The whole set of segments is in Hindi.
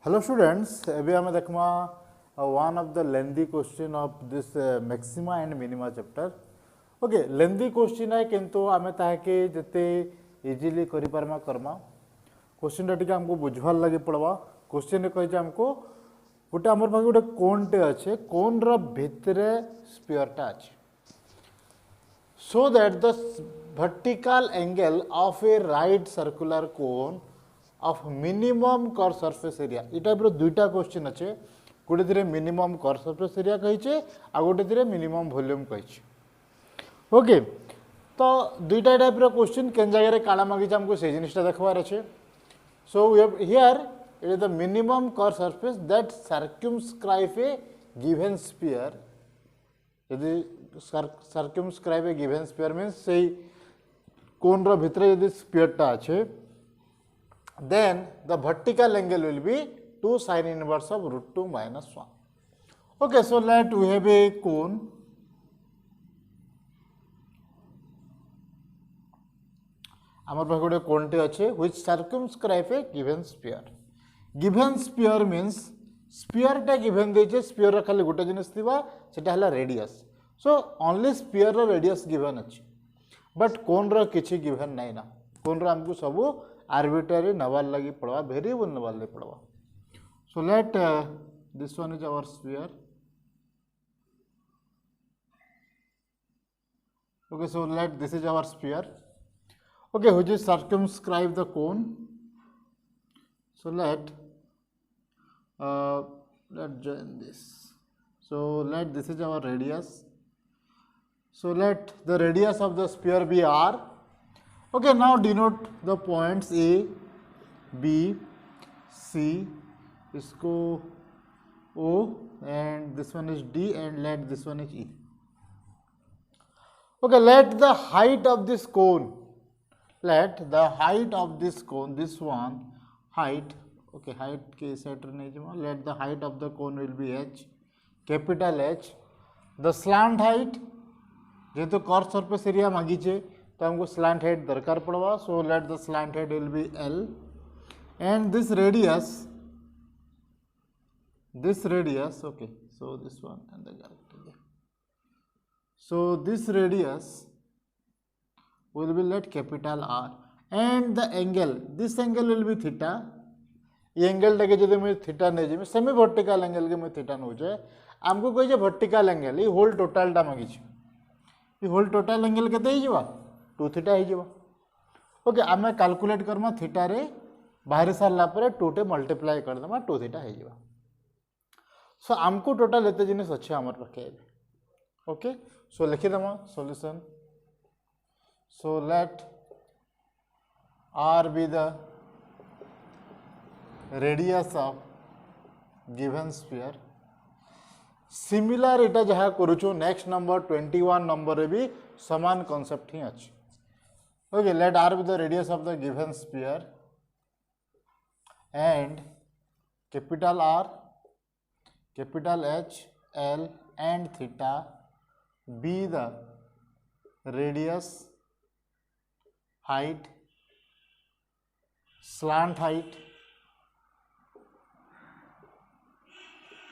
Hello students, ଏବେ ଆମେ ଦେଖମା one of the lengthy question of this maxima and minima chapter. Okay, lengthy question है किंतु आमे ताके जते इजीली करि पारमा करमा. क्वेश्चन टा टिके हमको बुझवार लागि पड़वा. क्वेश्चन रे कहि हमको गोटे हमर पाखे गोटे कोन टे अच्छे, कोन र भितरे स्फीयर टा अच्छे. So that the vertical angle of a right circular cone of minimum curve surface area. ये टाइप रो दुईटा क्वेश्चन अच्छे. गोटे थिरे मिनिमम कर्व सरफेस एरिया कहिचे आ गोटे थिरे मिनिमम वॉल्यूम कहिचे. ओके, तो दुईटा टाइप रो क्वेश्चन केन जगह रे काला मागिचे हमको से जिनिसटा देखबार अच्छे. So we have here it is the minimum curve surface that circumscribe a given sphere. यदि circumscribe a given sphere means से कोन रो भितरे यदि स्फीयर टा अच्छे, then the vertical angle will be 2 sin inverse of root 2 minus 1. Okay, so let we have a cone. आमर पाखे गोटे कोन टे अच्छे which circumscribe a given sphere. Given sphere means sphere टा given देचे, sphere रा खाली गोटे जिनिस थिबा सेटा हला radius. So only sphere रा radius given अच्छे, but कोन रा किछि given नहीं ना. कोन रा हमको सबो arbitrary नवाल लगी पड़वा, वेरिएबल नवाल ले पड़वा. So let this one is our sphere. Okay, so let this is our sphere. Okay, which is circumscribe the cone. So let join this. So let this is our radius. So let the radius of the sphere be r. Okay, now denote the points A, B, C, इसको O, and this one is D, and let this one is E. Okay, let the height of this cone, let the height of this cone, this one, height, okay, height के set नहीं जमा, let the height of the cone will be H, capital H. The slant height, जेहेतु कर्व सरफेस एरिया मागीचे तो हमको slant height दरकार पड़वा. So let the slant height will be L, and this radius, okay, so this one and the character. So this radius will be let capital R, and the angle, this angle will be theta. ये एंगल टाके जदि मैं थीटा नहीं जे सेमी वर्टिकल एंगल के मैं थीटा नौ जे हमको कहि जे वर्टिकल एंगल ये होल टोटल टा मागी छी. ये होल टोटल एंगल केते ही जवा 2 थीटा ही जवा. ओके, आमे कैलकुलेट करमा थीटा रे बाहर सारला परे 2 टे मल्टीप्लाई कर दमा 2 थीटा ही जवा. सो हमको टोटल एते जिनिस अच्छे हमर रखे. ओके, सो लिखि दमा solution. So let r be the radius of given sphere. Similar इटा जहाँ करूँ नेक्स्ट नंबर 21 नंबर रे भी समान कॉन्सेप्ट ही अच्छे. Okay, let r be the radius of the given sphere and capital R, capital H, L and theta be the radius, height, slant height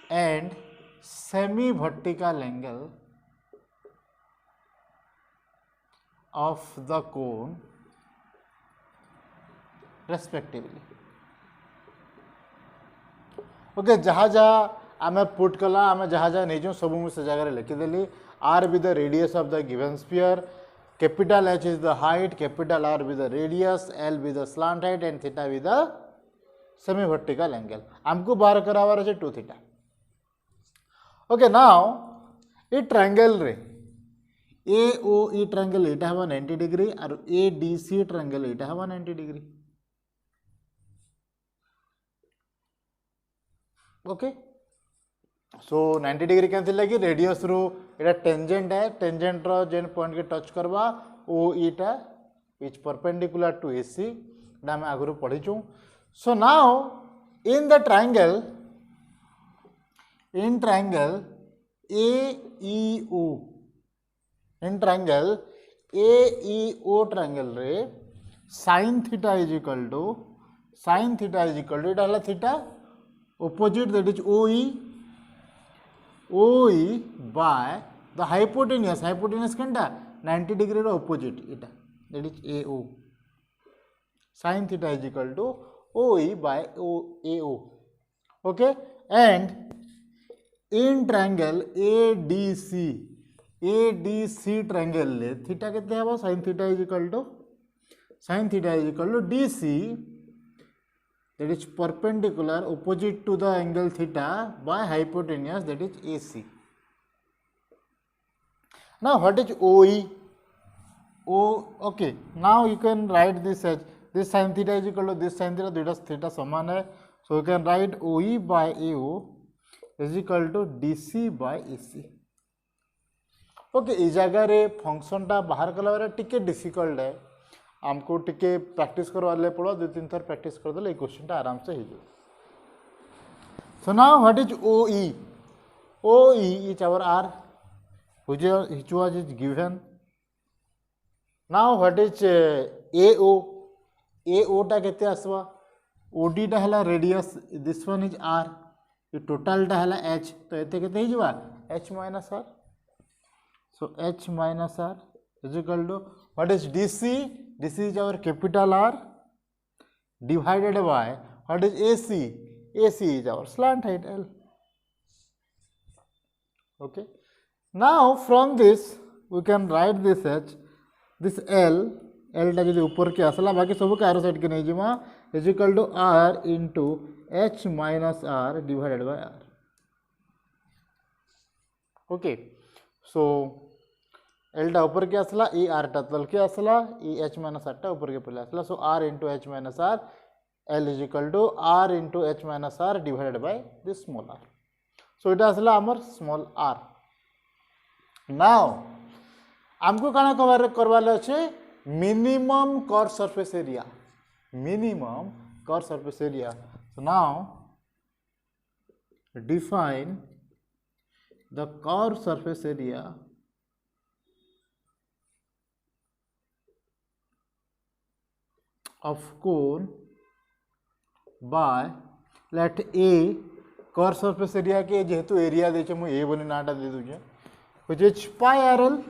and semi vertical angle of the cone respectively. Okay, जहाँ जहाँ आमे पुट कला आमे जहाँ जहाँ नहीं जो सब मुझे से जगह लिखी देली. R be the radius of the given sphere, capital H is the height, capital R be the radius, L be the slant height and theta be the semi vertical angle. हमको बाहर करावार है 2 थीटा. ओके, नाउ ये ट्रायंगल रे AOE ट्रायंगल एटा हवा 90 डिग्री और ADC ट्रायंगल एटा हवा 90 डिग्री. ओके, सो 90 डिग्री कैंसिल लगी रेडियस रो एटा टेंजेंट है, टेंजेंट रो जेन पॉइंट के टच करवा OE टा इज परपेंडिकुलर टू AC दा मैं आगु पढ़ी छु. So now in the triangle, in triangle AEO, in triangle AEO triangle रे sin theta is equal to एटा हला theta opposite, that is OE by the hypotenuse kanta 90 degree ro opposite eta, that is AO. Sin theta is equal to OE by AO. Okay, and in triangle ADC triangle le theta kete haba, sin theta is equal to DC, that is perpendicular opposite to the angle theta by hypotenuse, that is AC. Now what is OE? Okay, now you can write this as this sin theta is equal to this sin theta, theta saman hai, so you can write OE by AO is equal to DC by AC. Okay, इस जगह रे फंक्शन टा बाहर कला टिके डिफिकल्ट है, आमको टिके प्रैक्टिस करवा पड़ो, 2-3 थर प्रैक्टिस कर दे क्वेश्चन टा आराम से हो जाए. So now what is OE? OE is our R which was is given. Now what is AO? AO टा केते आसवा, OD टा हला radius, this one is R, ये टोटल टा हला H, तो एते केते ही जवा H minus R. So H minus R is equal to what is DC? DC is our capital R divided by what is AC? AC is our slant height L. Okay. Now from this we can write this H, this L टा जो ऊपर के आसला, बाकी सब के आरो साइड के नहीं जिमा, is equal to R into H minus R divided by R. Okay. So L टा ऊपर के आसला, E R टा तल के आसला, E H minus R टा ऊपर के पहले आसला, so R into H minus R, L is equal to R into H minus R divided by this small r. So it आसला आमर small r. Now आमको काना करवाले अच्छे minimum curved surface area, minimum curved surface area. So now define the curved surface area of cone by let A, curved surface area के जेहेतु एरिया देचे मु A बोली नाटा दे दूँगे, which is pi RL.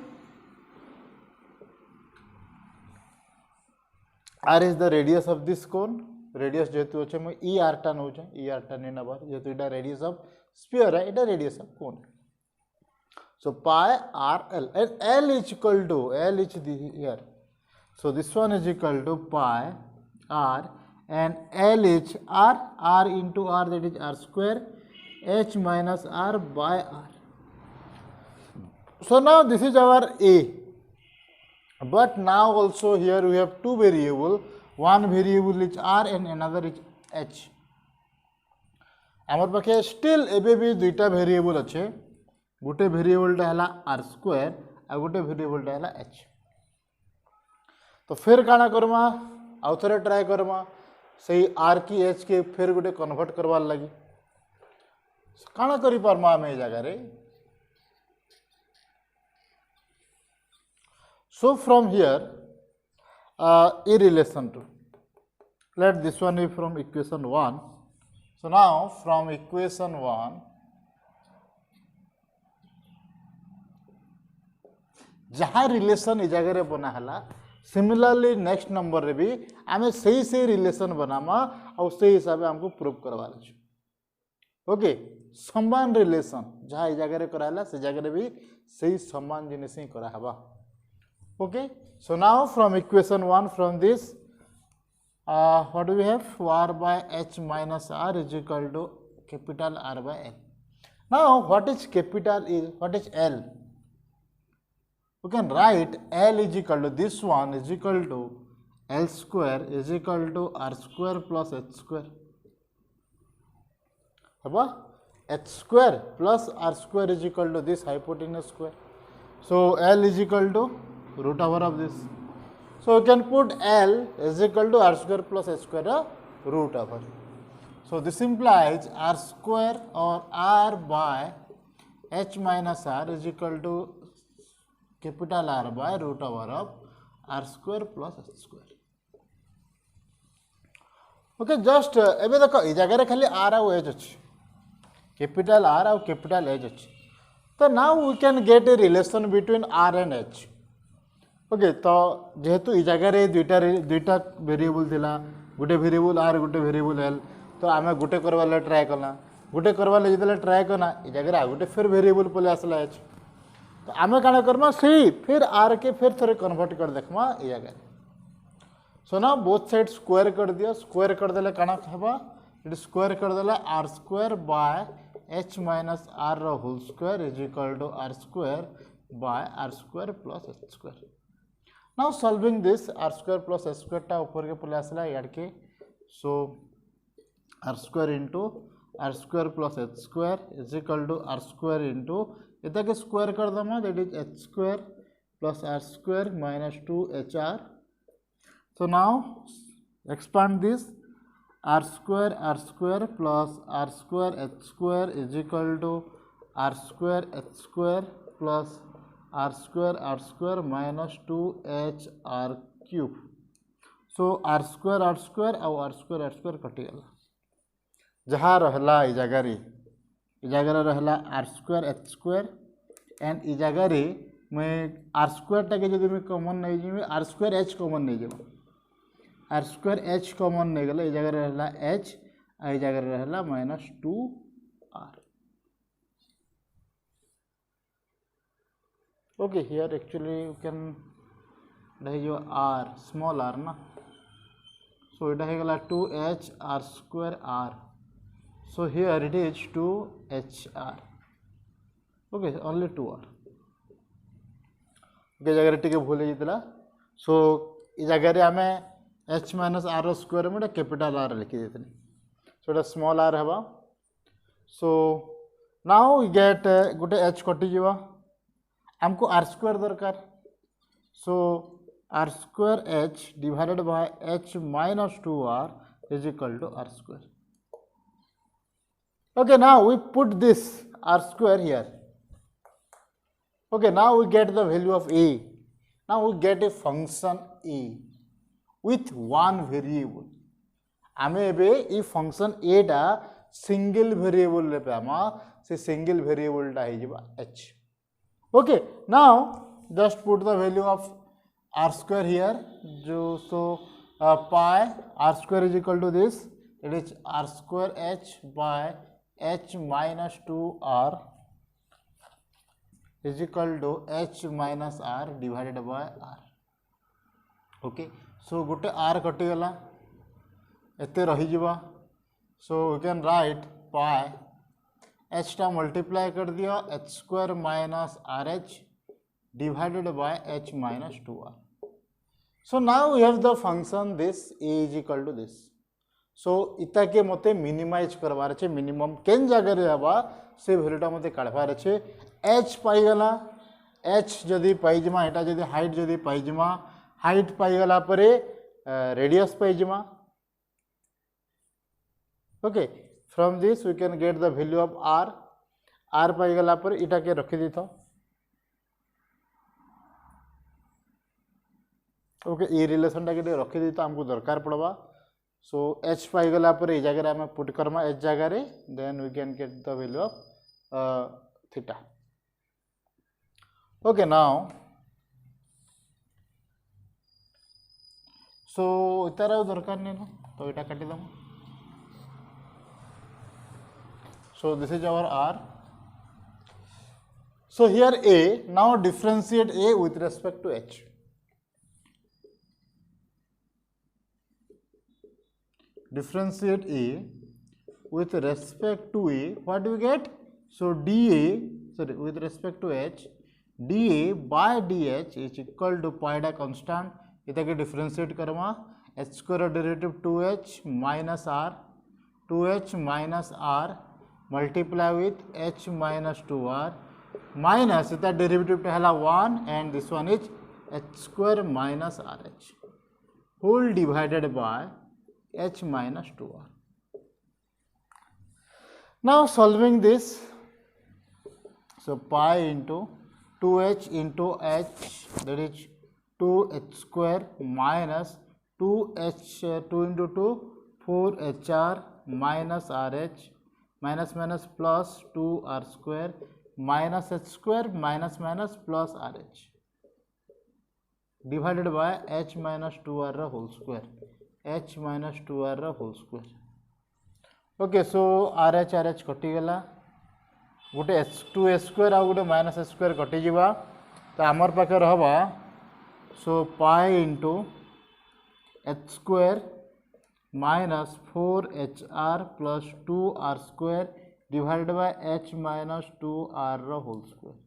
R is the radius of this cone, radius जेहेतु अच्छे मु E R टा नौ जाए, E R टा नहीं ना बार, जेहेतु इटा radius of sphere है, इटा radius of cone. So pi RL and L is equal to, L is here. So this one is equal to pi R and L is R into R, that is R square, H minus R by R. So now this is our A, but now also here we have two variables, one variable is R and another is H. आमर पाखे still एबे भी दुईटा variable अच्छे, गोटे variable टा हला R square और गोटे variable टा हला H. तो फिर काना करमा, आउ थरे ट्राई करमा, सही R की H के फिर गोटे कन्वर्ट करवार लगी. काना करी परमा आमे जगह रे. So from here, a relation to, let this one be from equation 1. So now from equation 1, जहाँ रिलेशन इस जगह रे बना हला, सिमिलरली नेक्स्ट नंबर रे भी आमे सही रिलेशन बनामा और सही हिसाब से हमको प्रूव करवा ले. ओके, समान रिलेशन जहाँ इस जगह रे कराला से जगह रे भी सही समान जिनिस ही करा हवा. Okay, so now from equation 1, from this, what do we have? R by H minus R is equal to capital R by L. Now, what is capital L? What is L? You can write L is equal to, this one is equal to L square is equal to R square plus H square. H square plus R square is equal to this hypotenuse square. So L is equal to root over of this. So you can put L is equal to R square plus H square root over. So this implies R square or R by H minus R is equal to capital R by root over of R square plus H square. Okay just एबे देखो ये जगह खाली आर आउ एच अच्छी कैपिटल आर आउ कैपिटल एच अच्छी तो now we can get a relation between R and H okay तो जेहेतु ये जगह दुईटा वेरिएबल थिला गोटे वेरिएबल आर गोटे वेरिएबल एल तो आम गोटे करवा ट्राए कला गोटे करवा जो ट्राए कला ये जगह आ गोटे फिर वेरिएबल पलि आसला एच तो आम काण करमा सी फिर आर के फिर थे कन्वर्ट कर देखमा ये जगह सो ना बोथ साइड स्क्वायर कर दियो स्क्वायर करदे काण हेबा ये स्क्वायर करदे R square by H minus R whole square is equal to R square by R square plus H square now solving this R square plus H square टा ऊपर के पले आसला यार के so R square into R square plus H square is equal to R square into इतना के स्क्वायर कर दमा that is H square plus R square minus 2hr so now expand this r square plus r square h square is equal to r square h square plus r square minus 2hr cube so r square और r square कटिगला जहाँ रहला ये जगह रहला r square h square and ये जगह मैं r square टाके जब मैं कॉमन नहीं जी r square h कॉमन नहीं जी आर स्क्वायर एच कॉमन नहीं गला ये जगह रहला एच आ ये जगह रहला minus 2r okay here actually you can रही जो r स्मॉल r ना सो इटा है गला 2h r square r so here it is 2hr okay only 2r okay जगह टिके भूल जाइतला सो ये जगह आमे एच माइनस आर स्क्वायर में कैपिटल आर लिखी देते सो स्मॉल आर है सो नाउ गेट गोटे एच कटिज आमको आर स्क्वायर दरकार so R square H divided by H minus 2r is equal to R square okay now we put this R square here okay now we get the value of A now we get a function A with one variable आमे एबे ई फंक्शन ए टा सिंगल वेरिएबल ले पामा से सिंगल वेरिएबल टा हे जिबा h okay now just put the value of r square here जो so pi r square is equal to this it is r square h by h minus 2r is equal to h minus r divided by r okay so गोटे आर कटिगला एते रही जीवा so we can write pi H टा मल्टीप्लाई कर दिया H square minus R H divided by H minus 2r so now we have the function this A is equal to this so इता के मते मिनिमाइज करवार छे मिनिमम केन जगह रे हवा से वैल्यूटा मते काढवार छे एच पाइगला एच जदी पाइजमा एटा जदी हाइट जदी पाइजमा हाइट पाइगला परे रेडियस पाइजमा okay from this we can get the value of R पाइगला पर इटा के रखी दी था ओके ये रिलेशन टा के रखी दी तो हमको दरकार पड़वा सो एच पाइगला पर ये जगह में पुट करमा एच जगह रे then we can get the value of theta okay now so इतार दरकार नहीं ना तो यहाँ काटिदम so this is our R so here A now differentiate A with respect to H differentiate a with respect to a what do we get so dA sorry with respect to h dA by dh is equal to pi da constant इता के डिफरेंशिएट करमा h square derivative 2h minus r multiply with h minus 2r minus इता डेरिवेटिव हला 1 and this one is h square minus rh whole divided by h minus 2r. Now solving this, so pi into 2h into h that is 2h square minus 2h 2 into 2 4HR minus RH minus minus plus 2R square minus H square minus minus plus RH divided by H minus 2R whole square H minus 2R whole square. Okay so RH कटिगला गोटे H2 स्क्वायर आ गोटे माइनस H स्क्वायर कटिजा तो आमर पाखे रहा so pi into H square minus 4HR plus 2R square divided by H minus 2R whole square.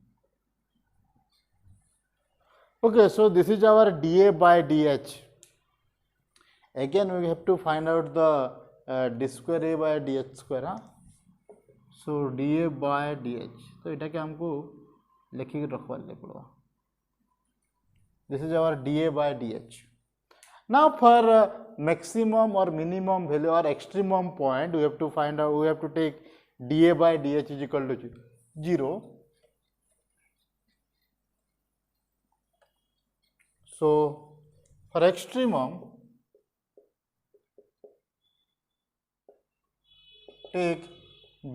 Okay, so this is our dA by dH. Again, we have to find out the d square A by dH square. Huh? So dA by dH. So इटा के हमको लिखी रखवा ले पड़वा. This is our dA by dH. Now for maximum or minimum value or extremum point, we have to find out. We have to take dA by dH is equal to 0. So for extremum, take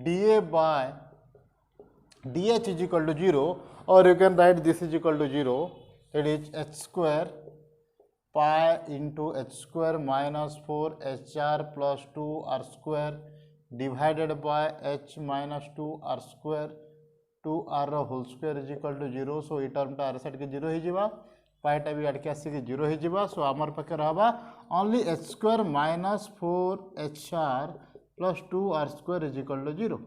dA by dH is equal to 0, or you can write this is equal to 0, that is h square pi into h square minus 4HR plus 2R square divided by h minus 2R square 2R whole square is equal to 0. So ये term टा side के 0 ही जीवा, पाइटा भी आड़ के आसी के 0 ही जीवा. So आमर पाके रहा only h square minus 4HR plus 2R square is equal to 0.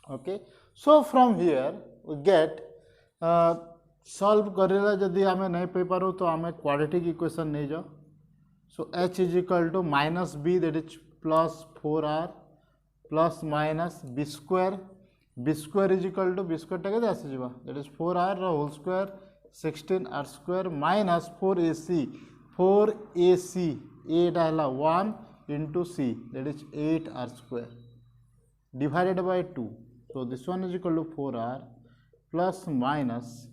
Okay. So from here we get solve करेला जदि आमे नहीं पे पारो तो आमे quadratic equation नहीं जाओ. So h is equal to minus b, that is plus 4r plus minus b square. B square is equal to b square टा के आसी जीवा, that is 4r whole square 16r square minus 4ac. 4ac a टा हला 1 into c, that is 8r square divided by 2. So this one is equal to 4r plus minus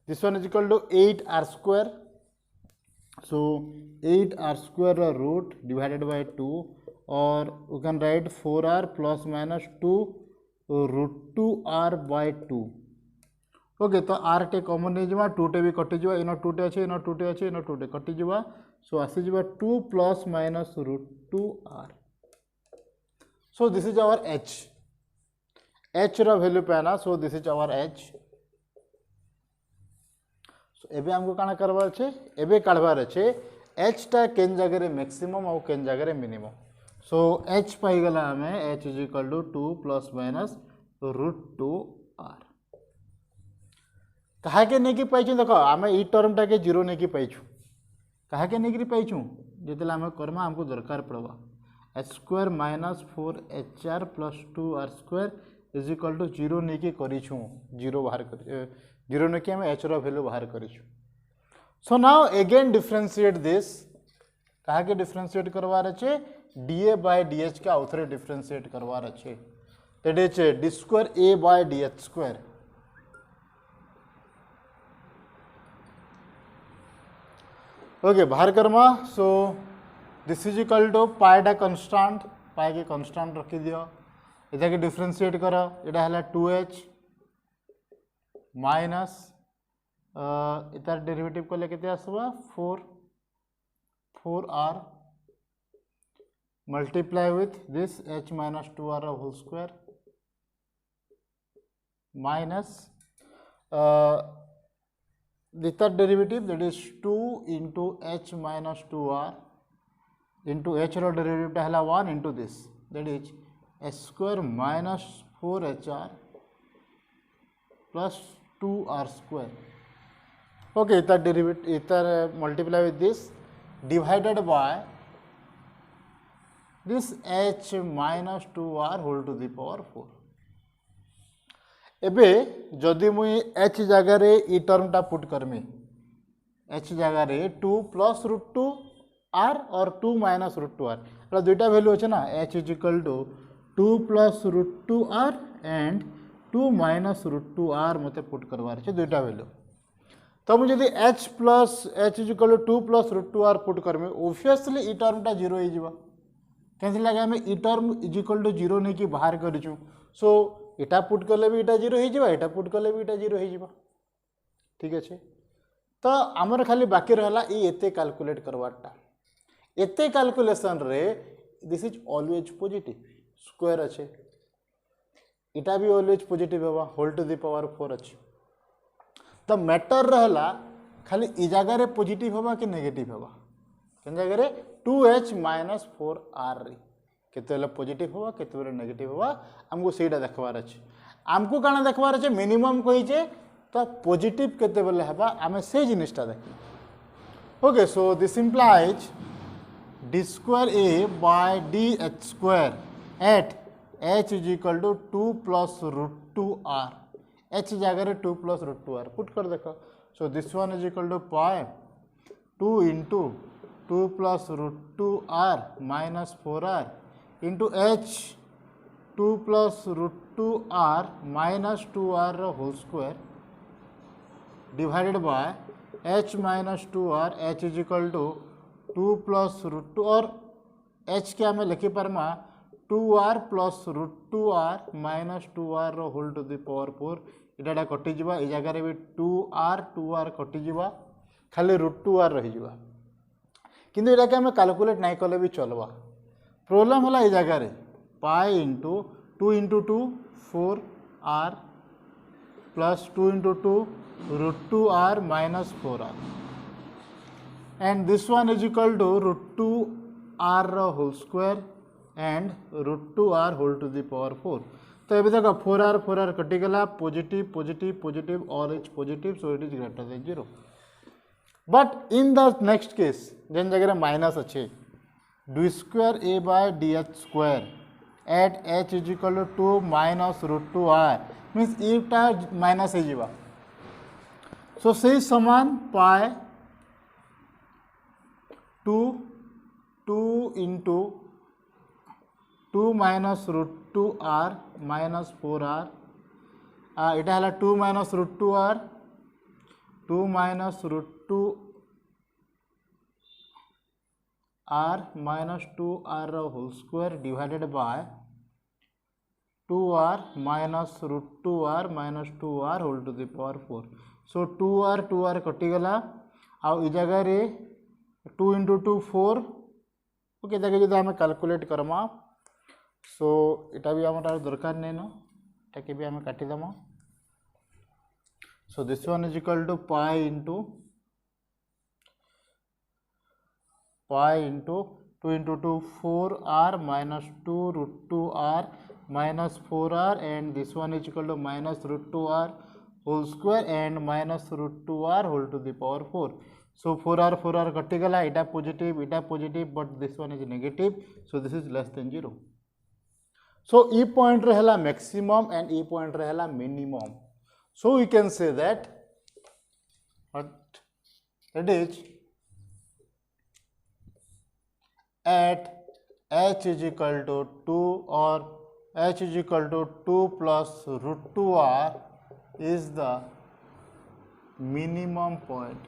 this one is equal to 8r square. So 8r square root divided by 2, or you can write 4r plus minus 2 root 2r by 2. Okay, तो r टे कॉमन नहीं जावा, 2 टे भी कटि जावा, इनो 2 टे अच्छे, इनो 2 टे अच्छे, इनो 2 टे कटि जावा. So आसी जावा 2 plus minus root 2r. So this is our h. h रा वैल्यू पे आना. So this is our h. So एबे हमको काना करवार छे, एबे काढवार छे h टा केन जगह रे मैक्सिमम और केन जगह रे मिनिमम. So h पाई गला हमें h is equal to 2 plus minus root 2r. कहा के नहीं कि पाइछु, देखो आमे ई टर्म टा के 0 नहीं कि पाइछु, कहा के नहीं कि पाइछु, जेतेला हमें कर्मा हमको दरकार पड़वा h square minus 4HR plus 2r square is equal to 0 नहीं कि करिछु, 0 बाहर कर 0 नहीं कि हमें h रा वैल्यू बाहर करिछु. So now again differentiate this, कहा के डिफरेंशिएट करवार अछि dA by dH का आउथरे डिफरेंशिएट करवार अछि, that is d square a by dH square. Okay बाहर करमा. So this is equal to pi टा कांस्टेंट, पाई के कांस्टेंट रखी दियो, इटा के डिफरेंशिएट करो, इटा हला 2h माइनस इतार डेरिवेटिव को लेके ते आसबा 4r multiply with this h minus 2r whole square minus the third derivative, that is 2 into h minus 2r into h row derivative टा हला 1 into this, that is h square minus 4hr plus 2r square. Okay, इतर derivative इतर multiply with this divided by this h minus 2r whole to the power 4. एबे जदि मुई h जगह रे ई टर्म टा पुट करमी, h जगह रे 2 प्लस रूट 2 r और 2 माइनस रूट 2 r, एटा दुईटा वैल्यू अछि ना, h is equal to 2 plus root 2 r and 2 minus root 2 r मते पुट करवार छै दुईटा वैल्यू. तो मुझे जब h plus h is equal to 2 plus root 2 r put करमी ओबियसली ई टर्मटा जीरो हो कैसे लगे आम ई term is equal to zero नहीं कि बाहर करूँ सो इटा पुट कले भी इटा जीरो हो पुट कले भी इटा जीरो हो ठीक अच्छे तो आमर खाली बाकी रहा ये कैलकुलेट करवाटा एते कैलकुलेशन रे this is always positive square अच्छे इटा भी ऑलवेज पॉजिटिव होगा होल टू द पावर 4 अच्छे तो मैटर रहा खाली इ जगह पॉजिटिव होगा कि नेगेटिव होगा के जगह 2h माइनस 4r केते पॉजिटिव होगा केते नेगेटिव होगा आमको सेटा देखबार अच्छे आमको काना देखबार अच्छे मिनिमम कहीचे तो पॉजिटिव केते बेले हबा आमे से जिनिसटा देखी okay so this implies d square a by dh square at h is equal to 2 plus root 2 r h जगह 2 plus root 2 r पुट कर देखो so this one is equal to pi 2 into 2 plus root 2 r minus 4r into h 2 plus root 2 r minus 2r whole square divided by h minus 2r h is equal to 2 plus root 2 और h के आम लिखिपारमा 2r plus root 2r minus 2r whole to the power 4 इटा कटिजा ये जगह भी 2r कटिजा खाली रूट 2r रही किंतु यहाँ आम कैलकुलेट नहीं कले भी चलवा प्रोब्लेम है ये जगह pi into 2 into 2 4r plus 2 into 2 root 2r minus 4r and this one is equal to root 2r whole square and root 2r whole to the power 4 तो ये देखो 4r कटिगला पॉजिटिव पॉजिटिव पॉजिटिव और is positive so it is greater than 0 but in the next case जेन जगह माइनस अच्छे d square a by dh square at h is equal to 2 minus root 2r means इटा माइनस हो सो से समान पाए 2 into 2 minus root 2r minus 4r इटा है 2 minus root 2r 2 minus root 2r minus 2r whole square divided by 2r minus root 2r minus 2r whole to the power 4 so 2r कटिगला आउ इ जगह 2 इंटू 2 4 ओके देखिए जो आम कैलकुलेट करमा सो इटा भी आम दरकार नहीं न इटा भी आम काटिदेम so this one is equal to pi into 2 into 2 4r minus 2 root 2r minus 4r and this one is equal to minus root 2r whole square and minus root 2r whole to the power 4 so 4r कटिगला इटा positive but this one is negative so this is less than 0 so ई पॉइंट रहला मैक्सिमम एंड ई पॉइंट रहला minimum so we can say that it is at h is equal to 2 or h is equal to 2 plus root 2r is the minimum point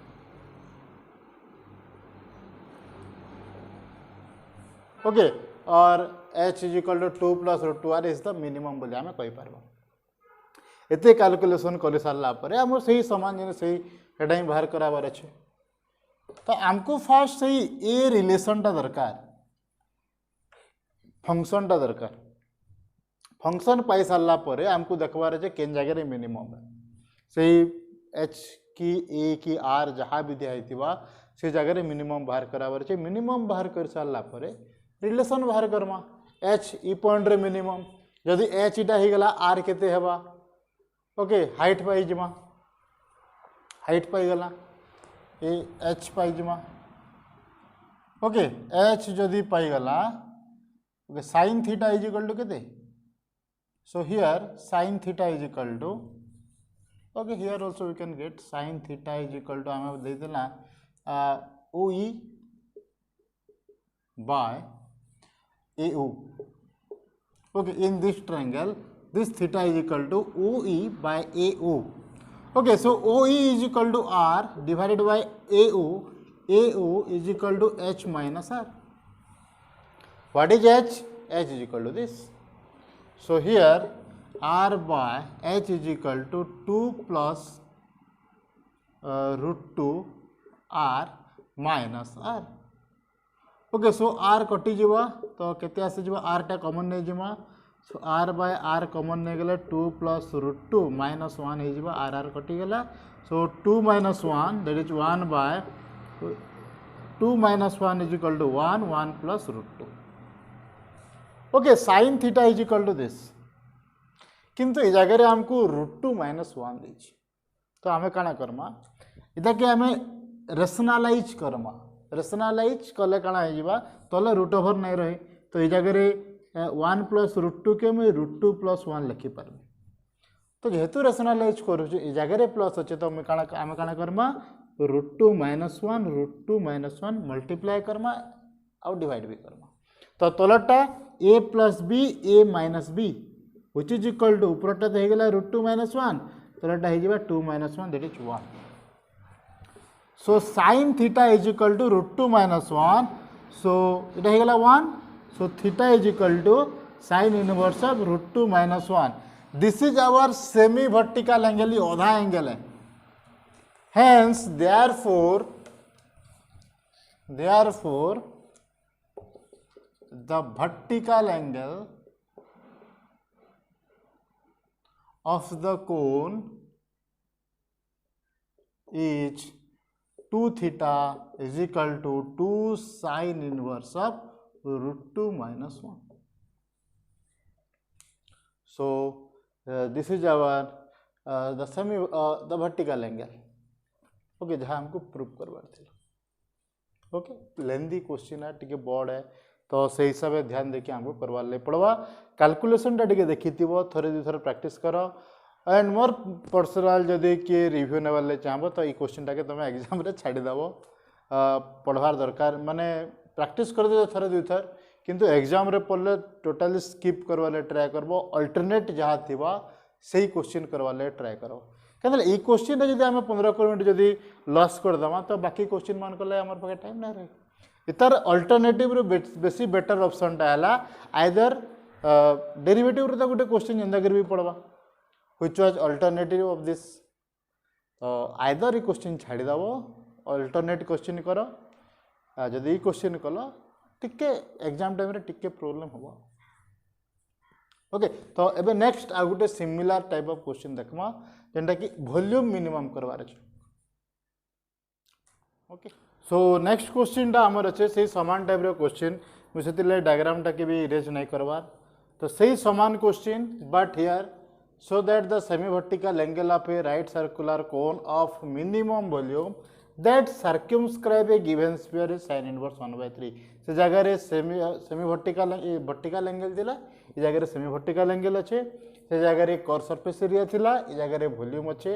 okay और h is equal to 2 plus root 2r is the minimum बोली आम कहीपर एते कैलकुलेशन कर सारा आम से सामान जिन से बाहर कराबार अच्छे तो आमको फास्ट से ए रिलेशनटा दरकार फंक्शनटा दरकार फंक्शन पाई सारा आमको देखबार अच्छे केन जगह मिनिमम से एच की ए की आर जहाँ भी दिखाई से जगह मिनिमम बाहर कराबार अच्छे मिनिमम बाहर कर सारा रिलेशन बाहर करमा एच ई पॉइंट रे मिनिमम जदि एच इटा ही गला आर केते हेबा ओके हाइट पाई जमा हाइट पाई गला ए एच पाई जमा ओके एच जदि पाई गला okay sin theta is equal to केते so here sin theta is equal to okay here also we can get sin theta is equal to हमें दे देला OE by AO. Okay, in this triangle, this theta is equal to OE by AO. Okay, so OE is equal to R divided by AO. AO is equal to H minus R. What is H? H is equal to this. So here R by H is equal to 2 plus root 2 R minus R. Okay, so R कटि जीवा तो केते आसी जीवा R टा कॉमन नहीं जीवा. So R by R common नहीं गले 2 plus root 2 minus 1 है जीवा R कटि गला. So 2 minus 1 that is 1 by 2 minus 1 is equal to 1 plus root 2. Okay, sin theta is equal to this. किंतु ये जगह हमको root 2 minus 1 दीची. तो हमें काना करमा इदा के हमें रेशनलाइज करमा. रेशनलाइज कले काना है जीवा तले रूट ओवर नहीं रहे तो ये जगह 1 प्लस रूट 2 के मैं रूट 2 प्लस 1 लिखि पारबे. तो जेहेतु रेशनलाइज करू ये जगह प्लस अच्छे तो हमें काना करमा रूट 2 माइनस 1 मल्टीप्लाई करमा और डिवाइड भी करमा. तो तलटा a plus b a minus b which is equal to ऊपरटा तो हेगला रूट 2 माइनस 1 तलटा हे जीवा 2 minus 1 that is 1. So sin theta is equal to root 2 minus 1. So it is 1. So theta is equal to sin inverse of root 2 minus 1. This is our semi vertical angle, आधा angle है. Hence therefore the vertical angle of the cone is 2 theta is equal to 2 sin inverse of root 2 minus 1. So this is our the vertical angle. Okay, जहाँ हमको प्रूफ करवार थी. ओके, लेंदी क्वेश्चन है टिके बड़ है तो से हिसाब से ध्यान देखिए हमको करवार ले पड़वा. कैलकुलेशन टा टिके देखी थोड़े दुई थर प्रैक्टिस करो. एंड मोर पर्सनाल जदि किए रिव्यू नेबार चाहब तो ये क्वेश्चन टाके तुम एग्जाम रे छाड़ीदेव. पढ़वार दरकार माने प्रैक्टिस कर दे थरे दुई थर किंतु एग्जाम रे पढ़ले टोटाली स्किप करवाले ट्राए करबो. अल्टरनेट जहाँ थिबा सही क्वेश्चन करवाले ट्राए करो. कहले ई क्वेश्चन जदि आम 15 मिनट जदि लॉस करदमा तो बाकी क्वेश्चन मान कले हमर पाखे टाइम ना रहे. इतर अल्टरनेटिव रे बेसी बेटर ऑप्शन टा हला आइदर डेरिवेटिव रे तो गोटे क्वेश्चन जेंदा कर भी पड़वा which was alternative of this. either ये क्वेश्चन छाड़ी दबो अल्टरनेट क्वेश्चन करो. जदि क्वेश्चन कल टिके एग्जाम टाइम रे टिके प्रॉब्लम होबो. ओके, तो एबे next uh Gute similar type of question देखमा जेंटा कि वॉल्यूम मिनिमम करवार अछि. ओके, सो नेक्स्ट क्वेश्चन टा हमर अछि से समान टाइप रो क्वेश्चन मु सेतिले डायग्राम टा के भी इरेज नहीं करवार. तो सही समान question but here so that the semi vertical angle of a right circular cone of minimum volume that circumscribe a given sphere is sin inverse 1/3. से जगह रे semi vertical angle थिला ये जगह रे semi vertical angle अच्छे से जगह रे कर्व सरफेस एरिया थिला ये जगह रे वॉल्यूम अच्छे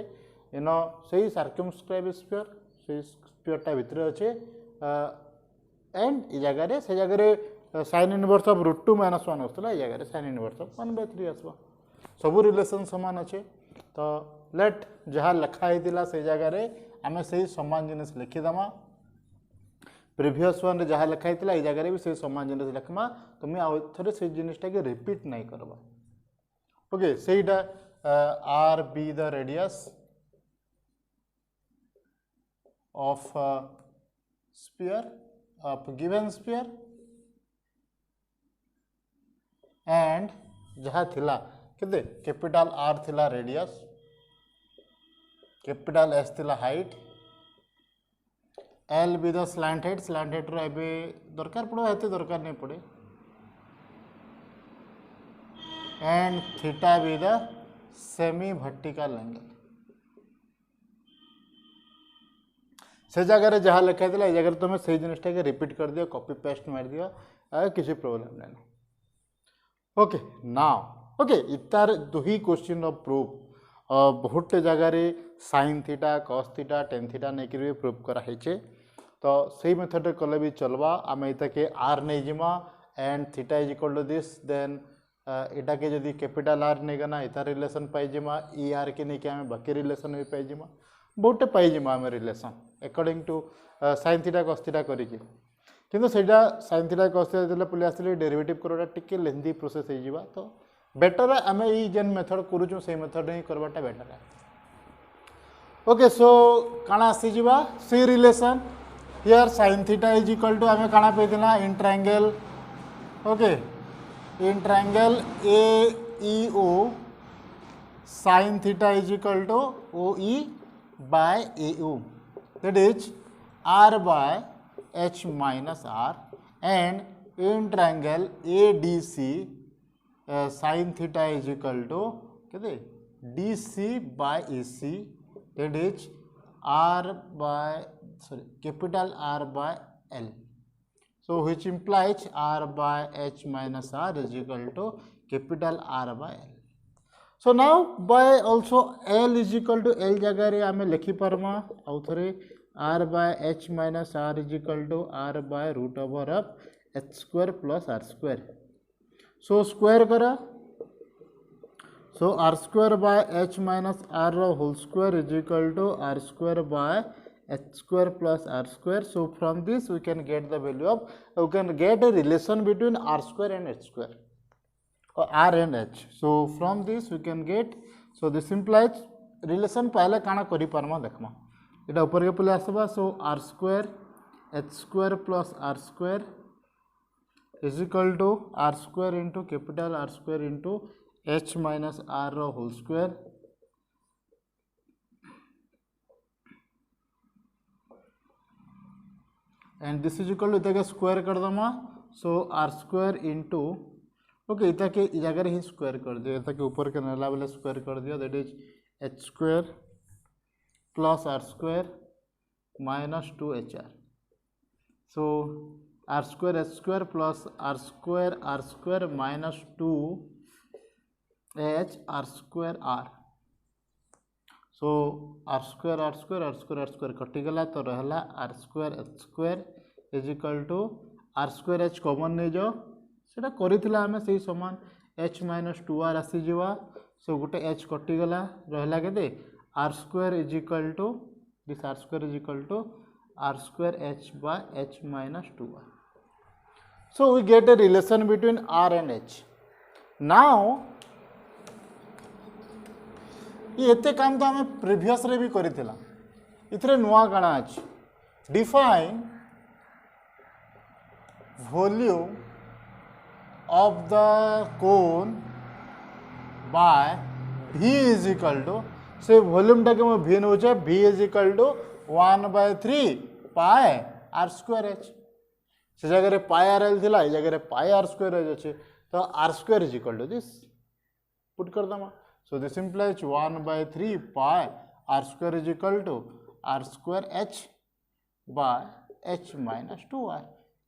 इनो सही circumscribe sphere से स्फीयर टा भीतर अच्छे एंड ये जगह रे से जगह रे sin inverse of root 2 minus 1 आसला ये जगह रे sin inverse of 1/3 आसबा. सब रिलेशन समान अच्छे तो लेट जहाँ लिखाई से जगह रे आम से समान जिनिस लिखिदमा. प्रिवियस वन रे जहाँ लिखाई ये जगह भी से समान जिनिस लिखमा. तुम्हें आउ थे से जिनिसटा के रिपीट नहीं करवा. ओके, सेटा r be the radius of sphere of given sphere and जहाँ थिला केते कैपिटल आर थिला रेडियस, कैपिटल एस थिला height, l be the slant height रो एबे दरकार पड़ो एते दरकार नहीं पड़े, and theta be the semi vertical angle. से जगह जहाँ लिखा है ये जगह तुम से जिनटा के रिपीट कर दियो, कॉपी पेस्ट मार दियो, किसी प्रॉब्लम नहीं. ओके नाउ ओके इतार दुही क्वेश्चन ऑफ प्रूफ बहुत जगह रे sine theta cos theta tan theta नहीं कि प्रूफ कराई. तो सही मेथड कले भी चलवा. आम इतके आर नहीं जिमा and theta is equal to this then इटा के जदि कैपिटल आर नहीं गना इता रिलेशन पाइजिमा ई आर के नहीं आम बाकी रिलेशन भी पाइजिमा बहुटे पाइजिमा आम relation according to sine theta cos theta करिकी किंतु सेटा साइन थीटा cos थीटा जले पुले आसले डेरिवेटिव करवाटा टिके लेंथी प्रोसेस हो जिबा तो बेटर आम ई जेन मेथड करूछु से मेथड ही करवाटा बेटर है। ओके सो काना आसी जिबा सी relation here sine theta is equal to आम काना पेदिना इन triangle okay in triangle AEO sin theta is equal to OE by AU, that is R by H minus R, and in triangle ADC sin theta is equal to DC by AC, that is capital R by L. So which implies R by H minus R is equal to capital R by L. So now by also L is equal to L जगह रे आमे लिखि परमा आउ थरे R by H minus R is equal to R by root over of H square plus R square. So square करा so R square by H minus R whole square is equal to R square by H square plus R square. So from this we can get the value of, we can get a relation between R square and H square or R and H. So from this we can get, so this implies relation पहले काना करी पारमा देखमा इटा ऊपर के पले आसबा. So R square H square plus R square is equal to R square into capital R square into H minus R whole square. And this is equal to इतना के स्क्वायर कर दमा. सो R square into ओके इतना के जगह ही स्क्वायर कर दिया इतना के ऊपर के नेला वाले स्क्वायर कर दिया, that is H square plus R square minus 2HR. So R square H square plus R square minus 2H R square R. So R square कटिगला तो रहला R square H square is equal to R square H common नहीं जो सेटा करिथिला हमें सही समान H minus 2R आसी जीवा. सो गोटे H कटिगला रहला केते R square is equal to this R square is equal to R square H by H minus 2R. So we get a relation between R and H. Now ये एते काम तो हमें प्रीवियस रे भी करिथिला इथरे नुआ काना अछि define volume of the cone by V is equal to से वॉल्यूम टा के मैं V नोचे V is equal to 1/3 pi R square H. से जगह रे पाई R L थिला, ए जगह रे पाई R स्क्वायर H अछि तो R square is equal to this put कर दमा. So this implies 1/3 pi R square is equal to R square H by H minus 2R.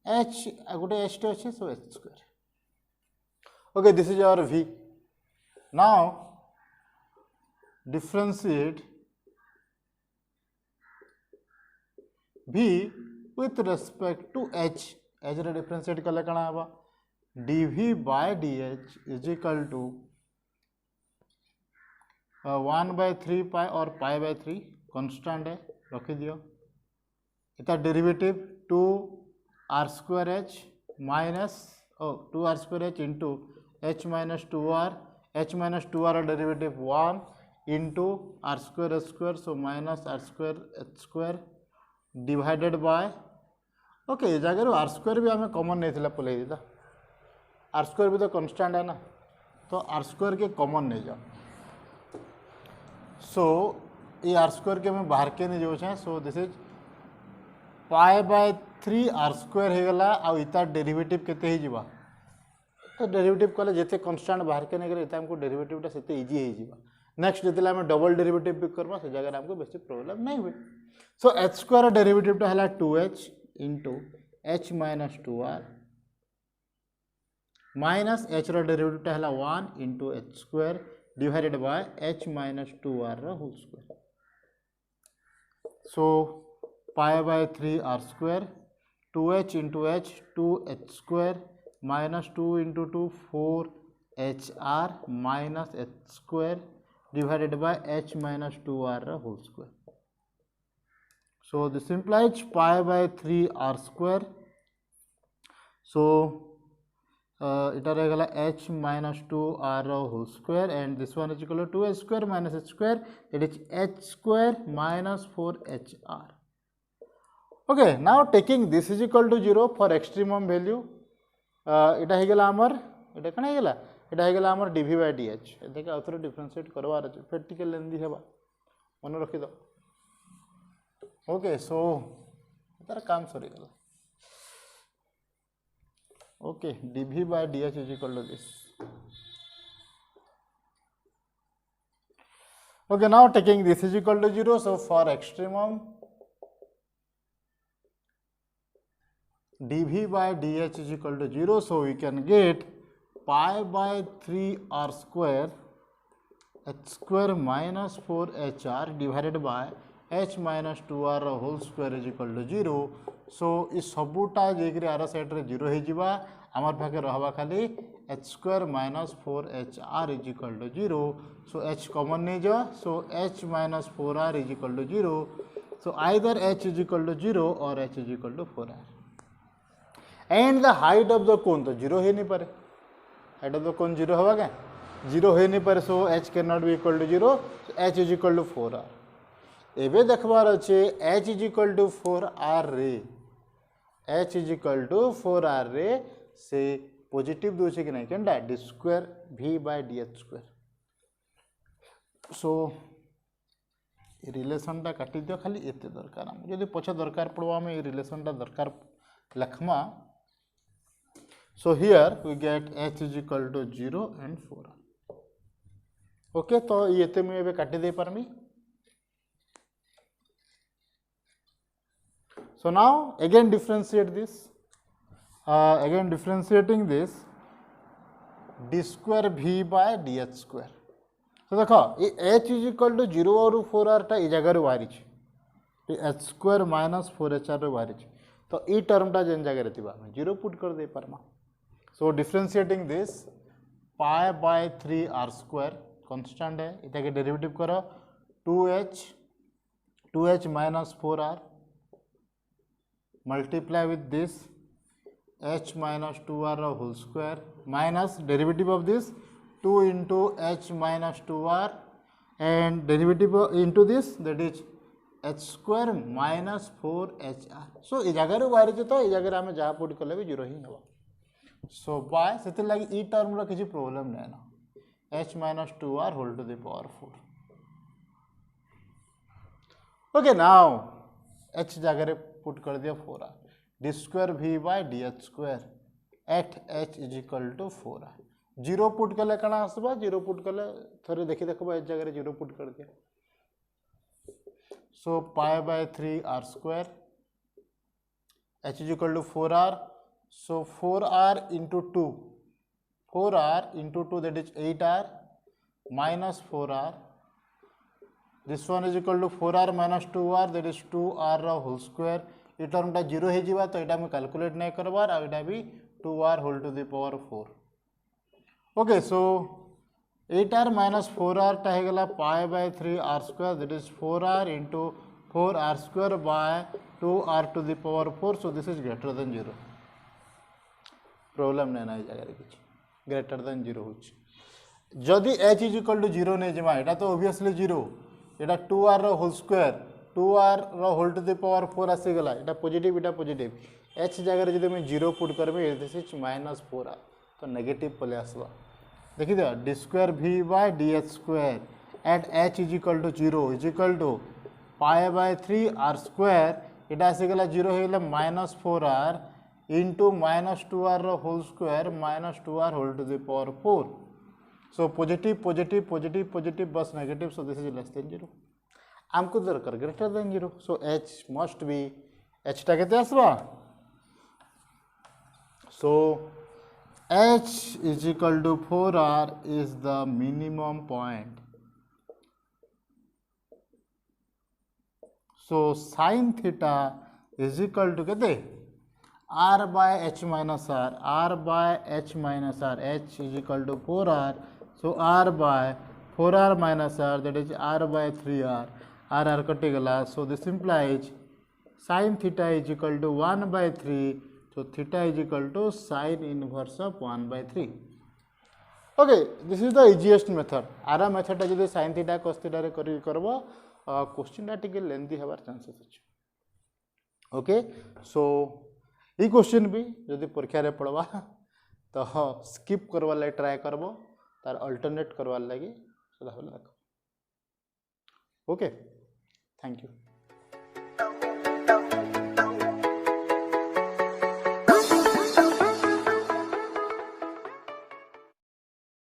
H गोटे H टे अच्छे so H square. Okay, this is our V. Now differentiate V with respect to H. H रे differentiate कले कना हवा dV by dH is equal to 1/3 pi और पाई बाय 3 कॉन्स्टेंट है रखी दियो. इतना derivative 2 R square H minus 2 R square H into H minus 2R. H minus 2R derivative 1 into R square H square, so minus R square H square divided by okay ये जगह R square भी हमें कॉमन नहीं थिला पुले दिता. R square भी तो कॉन्स्टेंट है ना तो R square के कॉमन नहीं जाओ. सो ये R square के मैं बाहर के नहीं जो. सो this is pi by 3 R square हो गला आ इता डेरिवेटिव केते ही जीवा तो डेरिवेटिव कले जेते कांस्टेंट बाहर के नहीं करे इता हमको डेरिवेटिव टा सेते इजी ही जीवा. नेक्स्ट जेतेला हम डबल डेरिवेटिव पिक करबा से जगह हमको बेसी प्रॉब्लम नहीं हुए. सो H square डेरिवेटिव टा हला 2H into H minus 2R minus H रो डेरिवेटिव टा हला 1 into H square divided by H minus 2R whole square. So pi by 3 R square 2H into H 2H square minus 2 into 2 4 H R minus H square divided by H minus 2r whole square. So this implies pi by 3r square. So it रहेगा h minus 2r whole square, and this one is equal to 2h square minus h square, that is h square minus 4hr. Okay, now taking this is equal to 0 for extremum value, এটা হয়ে গেল আমার, এটা কেন হয়ে গেল, এটা হয়ে গেল আমার dv by dh. এটাকে আউথরে ডিফারেন্সিয়েট করবার আছে, ফের টিকে লেন্দি হেবা, মনে রাখি দাও. ओके सो तार काम सरी गला. Okay dv by dh is equal to this. Okay, now taking this is equal to 0, so for extremum dv by dh is equal to 0, so we can get pi by 3r square h square minus 4hr divided by h minus 2r whole square is equal to 0. So इस सबूटा जेकरी आर साइड रे 0 हो जिबा, आमर पाखे रहबा खाली h square minus 4hr is equal to 0. So h common नहीं जा, so h minus 4r is equal to 0. So either h is equal to 0 or h is equal to 4r. And the height of the cone तो 0 हो नहीं पारे, height of the cone 0 होगा क्या, 0 हो नहीं पारे, so h cannot be equal to 0, so h is equal to 4r. एबे देखबार अच्छे h is equal to 4r रे, h is equal to 4r रे से पॉजिटिव दूसरे कि नहीं केनडा d square v by dh square. So relation टा काटी दियो, खाली एते दरकार हम जदी पछे दरकार पड़वा में रिलेशन टा दरकार लखमा. So here we get h is equal to 0 and 4r. Okay, तो एते मैं एबे काटी दे permit. So now again differentiate this, again differentiating this d square v by dh square. So देखो ये h is equal to 0 और 4r टा ये जगह रे बाहरी छे, ये h square minus 4hr रे बाहरी छे, तो ये टर्म टा जेन जगह रे थिबा हम 0 पुट कर दे परमा. So differentiating this pi by 3r square constant है, इटा के डेरिवेटिव करो 2h minus 4r multiply with this h minus 2r whole square minus derivative of this 2 into h minus 2r and derivative into this, that is h square minus 4hr. So ये जगह रे बाहर तो ये जगह हमें जहाँ पुट कले भी 0 ही होगा. So by से लगी ई टर्म रा किसी प्रॉब्लम नहीं ना, h minus 2r whole to the power 4. Okay, now h जगह रे पुट कर दिया 4r, d square v by dh square at h is equal to 4r. 0 put कले कणा आसबा, 0 पुट कले थरे देखि देखबा ए जगह रे 0 पुट कर दिया. So pi by 3r square h is equal to 4r. So 4r into 2, 4r into 2 that is 8r minus 4r. This one is equal to 4r minus 2r, that is 2r whole square. ये टर्म टा 0 हो जिबा, तो एटा में कैलकुलेट नहीं करबार, आ एटा भी 2r whole to the power 4. Okay, so 8r minus 4r टा हे गला पाई by 3r square, that is 4r into 4r square by 2r to the power 4. So this is greater than 0. Problem नहीं ना जगह किछ ग्रेटर देन 0 होछ. जदि h इज इक्वल टू 0 नहीं जिमा, एटा तो ऑब्वियसली 0, एटा 2r whole square 2r whole to the power 4 आसी गला, एटा पॉजिटिव एटा पॉजिटिव, h जगह जदि मैं 0 पुट करबे दिस इज माइनस 4r, तो नेगेटिव पले आसबा. देखि दियो d square v by dh square at h is equal to 0 is equal to pi by 3r square, एटा आसी गला 0 हो गेला minus 4r into minus 2r whole square minus 2r whole to the power 4. So positive positive positive positive bus negative, so this is less than 0. आमको दरकार greater than 0. So h must be, h टा केते आसबा, so h is equal to 4r is the minimum point. So sin theta is equal to केते r by h minus r by h minus r, h is equal to 4r, so r by 4r minus r, that is r by 3r, r कटिगला, so this implies sin theta is equal to 1 by 3, so theta is equal to sin inverse of 1 by 3. Okay, this is the easiest method. आरा मेथड जो sin theta cos theta रे करबो क्वेश्चन टिके लेंथी हबार चांसेस अछि. ओके, सो ये क्वेश्चन भी जदि परीक्षा रे पड़वा तो स्किप करवा लागे ट्राई करबो, तार अल्टरनेट करवा लागे सदा देखो. Okay, thank you.